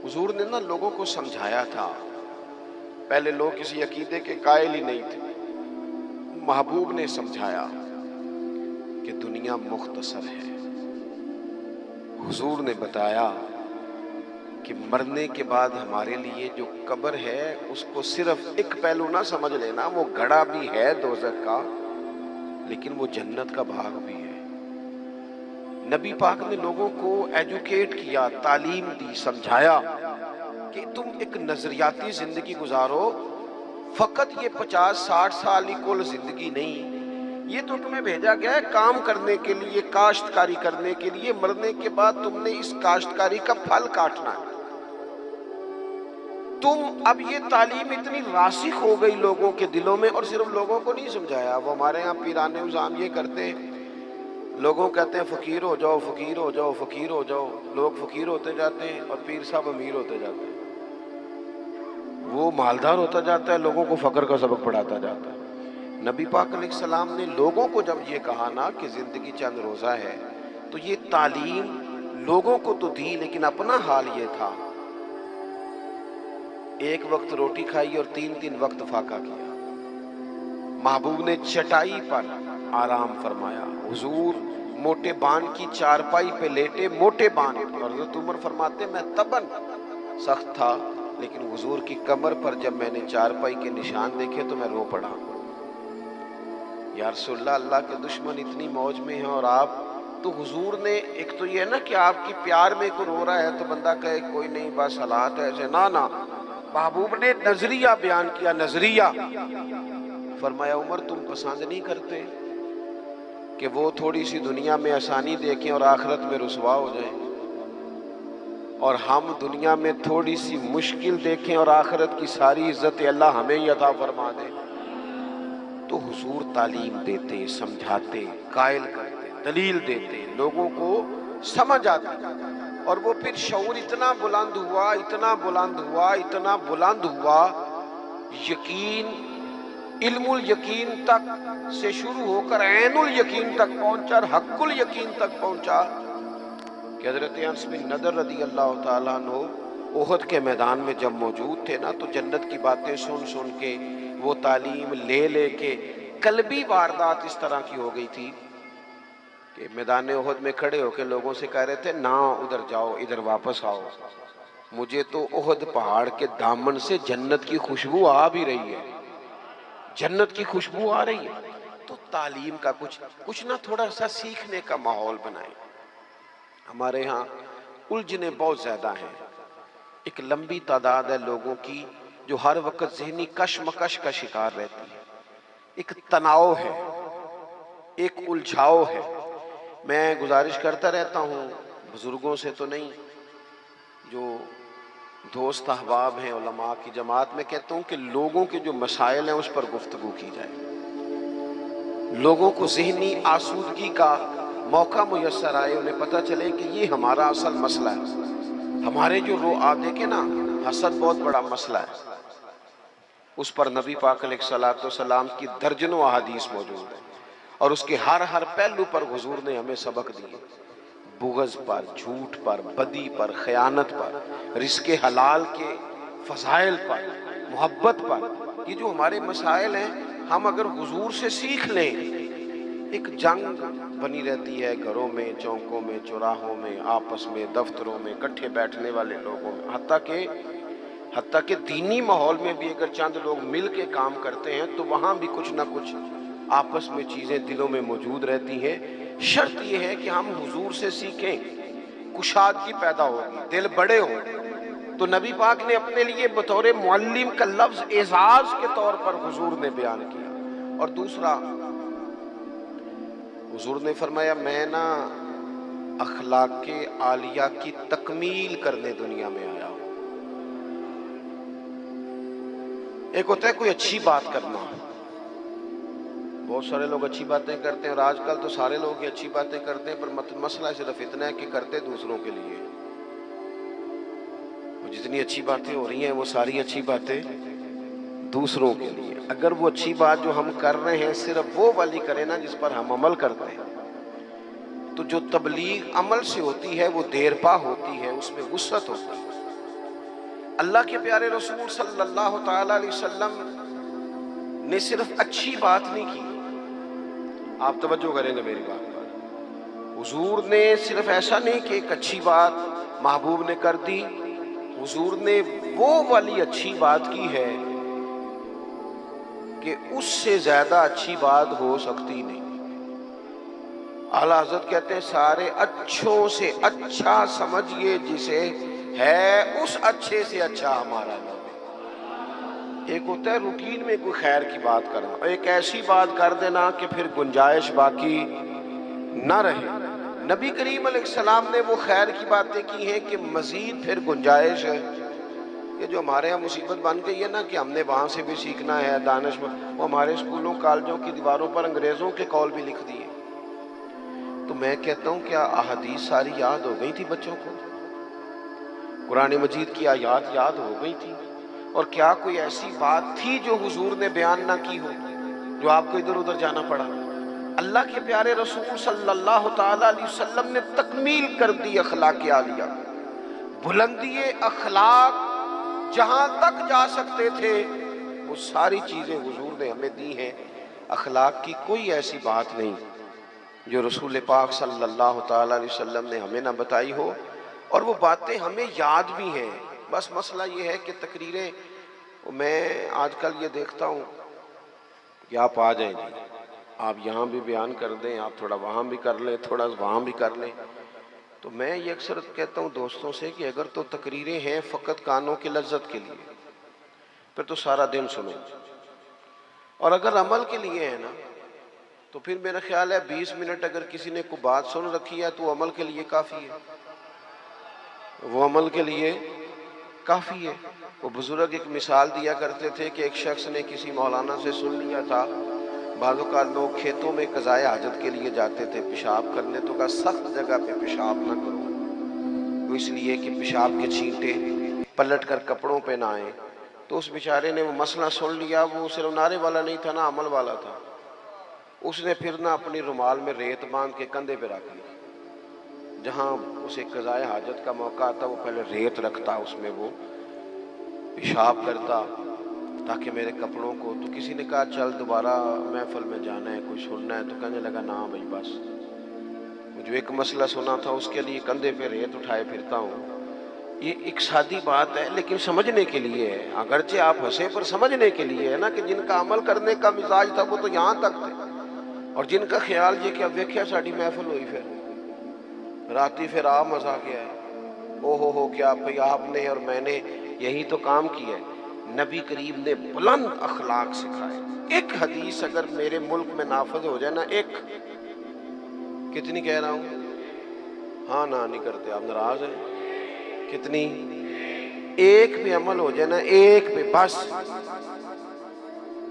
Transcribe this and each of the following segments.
حضور نے نا لوگوں کو سمجھایا تھا. پہلے لوگ کسی عقیدے کے قائل ہی نہیں تھے. محبوب نے سمجھایا کہ دنیا مختصر ہے. حضور نے بتایا کہ مرنے کے بعد ہمارے لیے جو قبر ہے اس کو صرف ایک پہلو نہ سمجھ لینا، وہ گڑھا بھی ہے دوزخ کا لیکن وہ جنت کا بھاگ بھی ہے. نبی پاک نے لوگوں کو ایجوکیٹ کیا، تعلیم دی، سمجھایا کہ تم ایک نظریاتی زندگی گزارو. فقط یہ 50-60 سال کی کل زندگی نہیں، یہ تو تمہیں بھیجا گیا ہے کام کرنے کے لیے، کاشتکاری کرنے کے لیے. مرنے کے بعد تم نے اس کاشتکاری کا پھل کاٹنا ہے. تم اب یہ تعلیم اتنی راسخ ہو گئی لوگوں کے دلوں میں، اور صرف لوگوں کو نہیں سمجھایا. وہ ہمارے ہاں پیران نظام یہ کرتے ہیں، لوگوں کہتے ہیں فقیر ہو جاؤ، فقیر ہو جاؤ، فقیر ہو جاؤ. لوگ فقیر ہوتے جاتے ہیں اور پیر صاحب امیر ہوتے جاتے ہیں. وہ مالدار ہوتا جاتا ہے، لوگوں کو فقر کا سبق پڑھاتا جاتا ہے. نبی پاک علیہ السلام نے لوگوں کو جب یہ کہا نا کہ زندگی چند روزہ ہے، تو یہ تعلیم لوگوں کو تو دی، لیکن اپنا حال یہ تھا ایک وقت روٹی کھائی اور 3 وقت فاقہ کیا. محبوب نے چٹائی پر آرام فرمایا. حضور موٹے بان کی چارپائی پہ لیٹے، موٹے بان. اور حضرت عمر فرماتے میں تبن سخت تھا، لیکن حضور کی کمر پر جب میں نے چارپائی کے نشان دیکھے تو میں رو پڑا. یا رسول اللہ، اللہ کے دشمن اتنی موج میں ہیں اور آپ تو. حضور نے ایک تو یہ ہے نا کہ آپ کی پیار میں کوئی رو رہا ہے تو بندہ کہے کوئی نہیں بس حالات ایسے، نہ. محبوب نے نظریہ بیان کیا، نظریہ. فرمایا عمر تم پسند نہیں کرتے کہ وہ تھوڑی سی دنیا میں آسانی دیکھیں اور آخرت میں رسوا ہو جائیں، اور ہم دنیا میں تھوڑی سی مشکل دیکھیں اور آخرت کی ساری عزت اللہ ہمیں ہی عطا فرما دے. تو حضور تعلیم دیتے، سمجھاتے، قائل کرتے، دلیل دیتے، لوگوں کو سمجھ آتی. اور وہ پھر شعور اتنا بلند ہوا، اتنا بلند ہوا، اتنا بلند ہوا، یقین علم الیقین تک سے شروع ہو کر عین الیقین تک پہنچا اور حق الیقین تک پہنچا کہ حضرت انس بن نضر رضی اللہ تعالیٰ عنہ احد کے میدان میں جب موجود تھے نا، تو جنت کی باتیں سن سن کے، وہ تعلیم لے لے کے قلبی واردات اس طرح کی ہو گئی تھی کہ میدان احد میں کھڑے ہو کے لوگوں سے کہہ رہے تھے نہ ادھر جاؤ، ادھر واپس آؤ. مجھے تو احد پہاڑ کے دامن سے جنت کی خوشبو آ بھی رہی ہے، جنت کی خوشبو آ رہی ہے. تو تعلیم کا کچھ نہ تھوڑا سا سیکھنے کا ماحول بنائیں. ہمارے ہاں الجھنیں بہت زیادہ ہیں. ایک لمبی تعداد ہے لوگوں کی جو ہر وقت ذہنی کشمکش کا شکار رہتی ہے. ایک تناؤ ہے، ایک الجھاؤ ہے. میں گزارش کرتا رہتا ہوں بزرگوں سے تو نہیں، جو دوست احباب ہیں علماء کی جماعت میں، کہتا ہوں کہ لوگوں کے جو مسائل ہیں اس پر گفتگو کی جائے. لوگوں کو ذہنی آسودگی کا موقع میسر آئے، انہیں پتہ چلے کہ یہ ہمارا اصل مسئلہ ہے. ہمارے جو دیکھیں نا، حسد بہت بڑا مسئلہ ہے. اس پر نبی پاک علیہ السلام کی درجنوں احادیث موجود ہیں، اور اس کے ہر پہلو پر حضور نے ہمیں سبق دیے. بغض پر، جھوٹ پر، بدی پر، خیانت پر، رزق حلال کے فضائل پر، محبت پر. یہ جو ہمارے مسائل ہیں، ہم اگر حضور سے سیکھ لیں. ایک جنگ بنی رہتی ہے گھروں میں، چوکوں میں، چوراہوں میں، آپس میں، دفتروں میں، کٹھے بیٹھنے والے لوگوں میں. حتیٰ کہ دینی ماحول میں بھی اگر چند لوگ مل کے کام کرتے ہیں تو وہاں بھی کچھ نہ کچھ آپس میں چیزیں دلوں میں موجود رہتی ہیں. شرط یہ ہے کہ ہم حضور سے سیکھیں، کشادگی پیدا ہوگی، دل بڑے ہوں. تو نبی پاک نے اپنے لیے بطور معلم کا لفظ اعزاز کے طور پر حضور نے بیان کیا. اور دوسرا، حضور نے فرمایا میں نا اخلاق عالیہ کی تکمیل کرنے دنیا میں آیا ہوں. ایک ہوتا ہے کوئی اچھی بات کرنا، بہت سارے لوگ اچھی باتیں کرتے ہیں، اور آج کل تو سارے لوگ ہی اچھی باتیں کرتے ہیں، پر مسئلہ صرف اتنا ہے کہ کرتے دوسروں کے لیے. جتنی اچھی باتیں ہو رہی ہیں وہ ساری اچھی باتیں دوسروں کے لیے. اگر وہ اچھی بات جو ہم کر رہے ہیں صرف وہ والی کریں نا جس پر ہم عمل کرتے ہیں، تو جو تبلیغ عمل سے ہوتی ہے وہ دیر پا ہوتی ہے، اس میں وسعت ہوتی ہے. اللہ کے پیارے رسول صلی اللہ تعالی علیہ وسلم نے صرف اچھی بات نہیں کی، آپ توجہ کریں گے میری بات پر، حضور نے صرف ایسا نہیں کہ ایک اچھی بات محبوب نے کر دی، حضور نے وہ والی اچھی بات کی ہے کہ اس سے زیادہ اچھی بات ہو سکتی نہیں۔ اعلیٰ حضرت کہتے ہیں سارے اچھوں سے اچھا سمجھئے جسے ہے اس اچھے سے اچھا ہمارا نبی۔ ایک ہوتا ہے روٹین میں کوئی خیر کی بات کرنا، اور ایک ایسی بات کر دینا کہ پھر گنجائش باقی نہ رہے۔ نبی کریم علیہ السلام نے وہ خیر کی باتیں کی ہیں کہ مزید پھر گنجائش ہے۔ یہ جو ہمارے یہاں مصیبت بن گئی ہے نا کہ ہم نے وہاں سے بھی سیکھنا ہے دانش، وہ ہمارے اسکولوں کالجوں کی دیواروں پر انگریزوں کے قول بھی لکھ دیے۔ تو میں کہتا ہوں کیا احادیث ساری یاد ہو گئی تھی بچوں کو؟ قرآن مجید کی آیات یاد ہو گئی تھی؟ اور کیا کوئی ایسی بات تھی جو حضور نے بیان نہ کی ہو، جو آپ کو ادھر ادھر جانا پڑا؟ اللہ کے پیارے رسول صلی اللہ تعالی علیہ وسلم نے تکمیل کر دی اخلاق عالیہ، بلندی اخلاق جہاں تک جا سکتے تھے وہ ساری چیزیں حضور نے ہمیں دی ہیں۔ اخلاق کی کوئی ایسی بات نہیں جو رسول پاک صلی اللہ تعالی علیہ وسلم نے ہمیں نہ بتائی ہو، اور وہ باتیں ہمیں یاد بھی ہیں۔ بس مسئلہ یہ ہے کہ تقریریں، میں آج کل یہ دیکھتا ہوں کہ آپ آ جائیں جی، آپ یہاں بھی بیان کر دیں، آپ تھوڑا وہاں بھی کر لیں، تھوڑا وہاں بھی کر لیں۔ تو میں یہ اکثر کہتا ہوں دوستوں سے کہ اگر تو تقریریں ہیں فقط کانوں کی لذت کے لیے، پھر تو سارا دن سنو، اور اگر عمل کے لیے ہے نا تو پھر میرا خیال ہے 20 منٹ اگر کسی نے کوئی بات سن رکھی ہے تو وہ عمل کے لیے کافی ہے، وہ عمل کے لیے کافی ہے۔ وہ بزرگ ایک مثال دیا کرتے تھے کہ ایک شخص نے کسی مولانا سے سن لیا تھا، بعض اوقات لوگ کھیتوں میں قضائے حاجت کے لیے جاتے تھے پیشاب کرنے، تو کہا سخت جگہ پہ پیشاب نہ کرو، وہ اس لیے کہ پیشاب کے چھینٹے پلٹ کر کپڑوں پہ نہ آئیں۔ تو اس بیچارے نے وہ مسئلہ سن لیا، وہ صرف نعرے والا نہیں تھا نا، عمل والا تھا۔ اس نے پھر نہ اپنی رومال میں ریت باندھ کے کندھے پہ رکھ لی، جہاں اسے قضائے حاجت کا موقع آتا وہ پہلے ریت رکھتا، اس میں وہ پیشاب کرتا تاکہ میرے کپڑوں کو۔ تو کسی نے کہا چل دوبارہ محفل میں جانا ہے، کچھ سننا ہے، تو کہنے لگا نا بھائی بس، وہ جو ایک مسئلہ سنا تھا اس کے لیے کندھے پہ ریت اٹھائے پھرتا ہوں۔ یہ ایک سادی بات ہے لیکن سمجھنے کے لیے ہے، اگرچہ آپ ہنسے پر سمجھنے کے لیے ہے نا، کہ جن کا عمل کرنے کا مزاج تھا وہ تو یہاں تک تھے، اور جن کا خیال یہ کہ اب ویکھیا ساڑی محفل ہوئی، پھر راتی پھر آپ مزہ گیا ہے، ہو کیا بھئی آپ نے اور میں نے یہی تو کام کیا ہے۔ نبی کریم نے بلند اخلاق سکھائے۔ ایک حدیث اگر میرے ملک میں نافذ ہو جائے نا، ایک، کتنی کہہ رہا ہوں؟ ہاں نہ نہیں کرتے آپ، ناراض ہیں؟ کتنی؟ ایک پہ عمل ہو جائے نا، ایک پہ بس،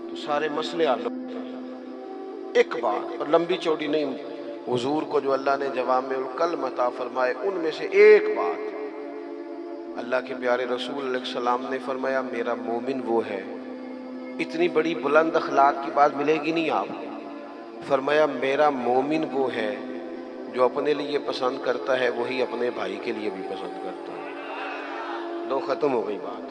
تو سارے مسئلے حل ہو۔ ایک بات، اور لمبی چوڑی نہیں، حضور کو جو اللہ نے جوامع الکلم عطا فرمائے ان میں سے ایک بات، اللہ کے پیارے رسول علیہ السلام نے فرمایا میرا مومن وہ ہے۔ اتنی بڑی بلند اخلاق کی بات ملے گی نہیں آپ کو۔ فرمایا میرا مومن وہ ہے جو اپنے لیے پسند کرتا ہے وہی اپنے بھائی کے لیے بھی پسند کرتا ہے۔ لو ختم ہو گئی بات۔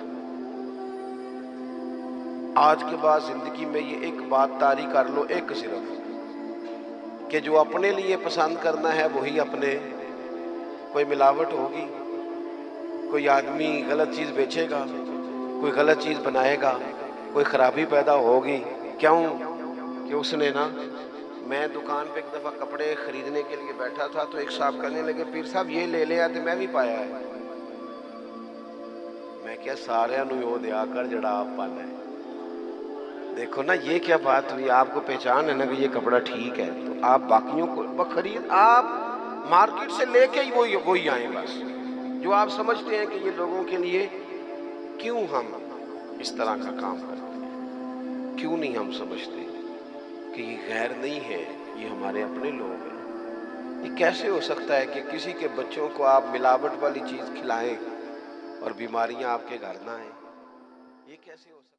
آج کے بعد زندگی میں یہ ایک بات طاری کر لو، ایک صرف، کہ جو اپنے لیے پسند کرنا ہے وہی اپنے، کوئی ملاوٹ ہوگی، کوئی آدمی غلط چیز بیچے گا، کوئی غلط چیز بنائے گا، کوئی خرابی پیدا ہوگی، کیوں کہ اس نے نا، میں دکان پہ ایک دفعہ کپڑے خریدنے کے لیے بیٹھا تھا تو ایک صاحب کہنے لگے پیر صاحب یہ لے لے آتے، میں بھی پایا ہے۔ میں کیا سارے نو یو دیا کر جڑا آپ پانا ہے۔ دیکھو نا یہ کیا بات ہوئی، آپ کو پہچان ہے نا کہ یہ کپڑا ٹھیک ہے، تو آپ باقیوں کو خرید، آپ مارکیٹ سے لے کے ہی وہی آئیں بس، جو آپ سمجھتے ہیں کہ یہ لوگوں کے لیے۔ کیوں ہم اس طرح کا کام کرتے ہیں؟ کیوں نہیں ہم سمجھتے کہ یہ غیر نہیں ہے، یہ ہمارے اپنے لوگ ہیں؟ یہ کیسے ہو سکتا ہے کہ کسی کے بچوں کو آپ ملاوٹ والی چیز کھلائیں اور بیماریاں آپ کے گھر نہ آئیں؟ یہ کیسے ہو سکتا ہے؟